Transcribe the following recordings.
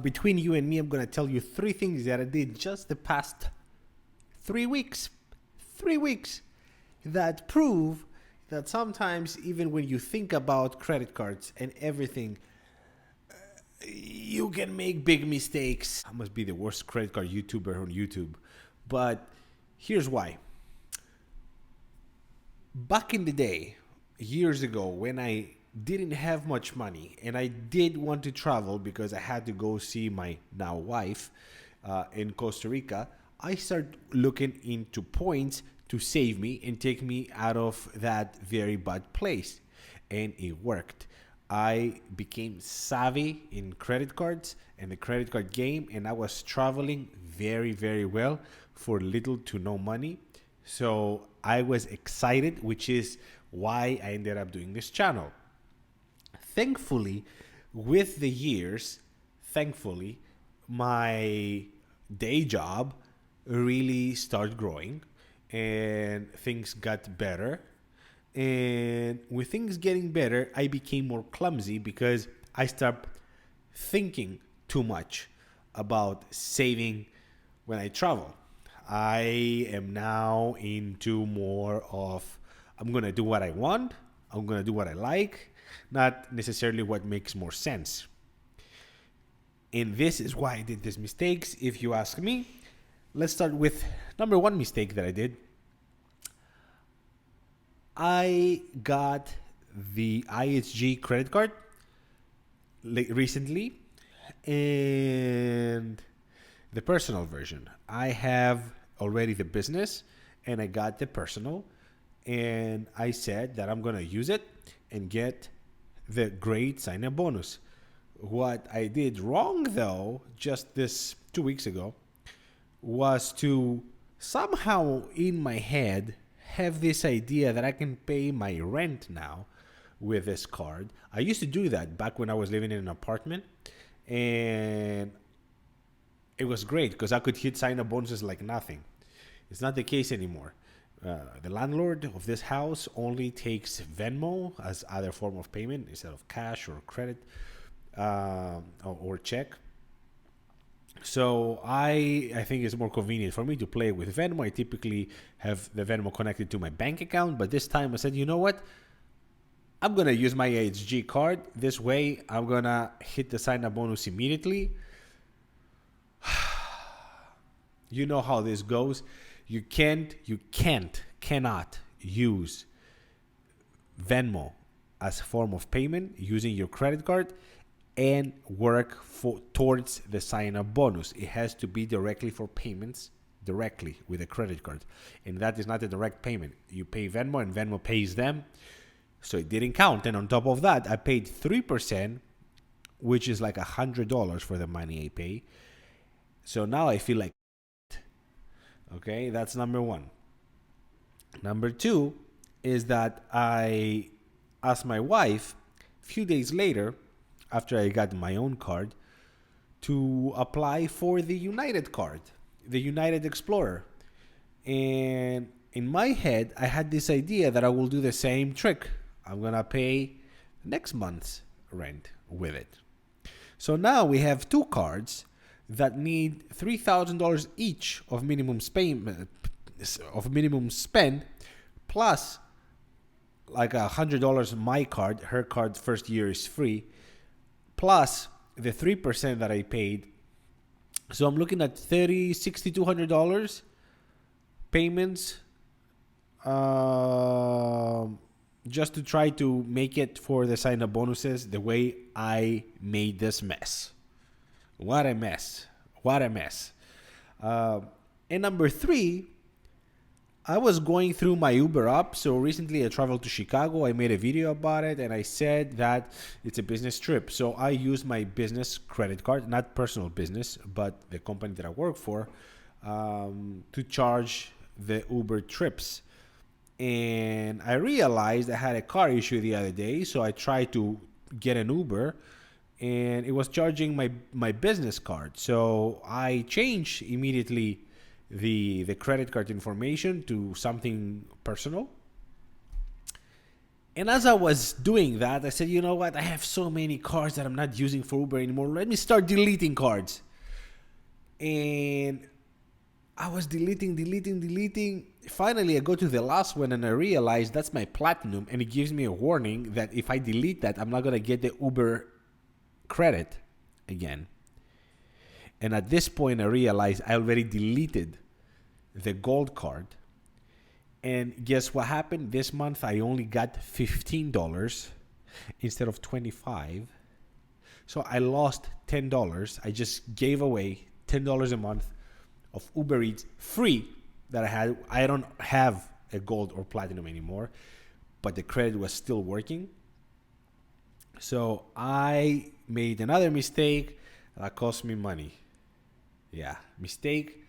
between you and me, I'm going to tell you 3 things that I did just the past 3 weeks. 3 weeks that prove that sometimes, even when you think about credit cards and everything, you can make big mistakes. I must be the worst credit card YouTuber on YouTube. But here's why. Back in the day, years ago, when I didn't have much money and I did want to travel because I had to go see my now wife in Costa Rica, I started looking into points to save me and take me out of that very bad place. And it worked. I became savvy in credit cards and the credit card game, and I was traveling very, very well for little to no money. So I was excited, which is why I ended up doing this channel. Thankfully, with the years, my day job really started growing and things got better. And with things getting better, I became more clumsy because I started thinking too much about saving when I travel. I am now into more of, I'm going to do what I want. I'm going to do what I like, not necessarily what makes more sense. And this is why I did these mistakes, if you ask me. Let's start with number 1 mistake that I did. I got the IHG credit card recently, and the personal version. I have already the business and I got the personal, and I said that I'm going to use it and get the great sign-up bonus. What I did wrong, though, just this 2 weeks ago, was to somehow in my head have this idea that I can pay my rent now with this card. I used to do that back when I was living in an apartment, and it was great because I could hit sign-up bonuses like nothing. It's not the case anymore. The landlord of this house only takes Venmo as other form of payment instead of cash or credit or check. So I think it's more convenient for me to play with Venmo. I typically have the Venmo connected to my bank account, but this time I said, you know what? I'm going to use my IHG card. This way, I'm going to hit the sign-up bonus immediately. You know how this goes. You cannot use Venmo as a form of payment using your credit card and work towards the sign-up bonus. It has to be directly for payments, directly with a credit card. And that is not a direct payment. You pay Venmo and Venmo pays them. So it didn't count. And on top of that, I paid 3%, which is like $100 for the money I pay. So now I feel like, okay, that's number 1. Number 2 is that I asked my wife a few days later, after I got my own card, to apply for the United card, the United Explorer. And in my head, I had this idea that I will do the same trick. I'm going to pay next month's rent with it. So now we have 2 cards that need $3,000 each of minimum spend, plus like $100 my card. Her card first year is free, plus the 3% that I paid. So I'm looking at $200 payments just to try to make it for the sign-up bonuses the way I made this mess. What a mess. And number 3, I was going through my Uber app. So recently I traveled to Chicago. I made a video about it and I said that it's a business trip. So I used my business credit card, not personal business, but the company that I work for, to charge the Uber trips. And I realized I had a car issue the other day. So I tried to get an Uber and it was charging my business card. So I changed immediately the credit card information to something personal. And as I was doing that, I said, you know what? I have so many cards that I'm not using for Uber anymore. Let me start deleting cards. And I was deleting. Finally, I go to the last one and I realize that's my platinum. And it gives me a warning that if I delete that, I'm not going to get the Uber credit again. And at this point, I realized I already deleted the gold card. And guess what happened? This month, I only got $15 instead of $25. So I lost $10. I just gave away $10 a month of Uber Eats free that I had. I don't have a gold or platinum anymore, but the credit was still working. So I made another mistake that cost me money. Yeah, mistake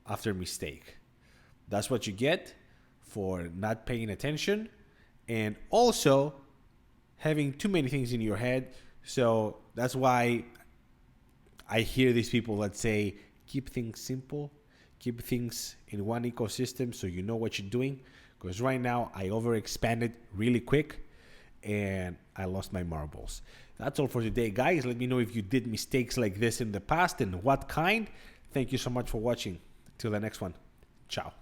after mistake. That's what you get for not paying attention and also having too many things in your head. So that's why I hear these people that say, keep things simple, keep things in one ecosystem so you know what you're doing. Because right now I overexpanded really quick and I lost my marbles. That's all for today, guys. Let me know if you did mistakes like this in the past and what kind. Thank you so much for watching. Till the next one. Ciao.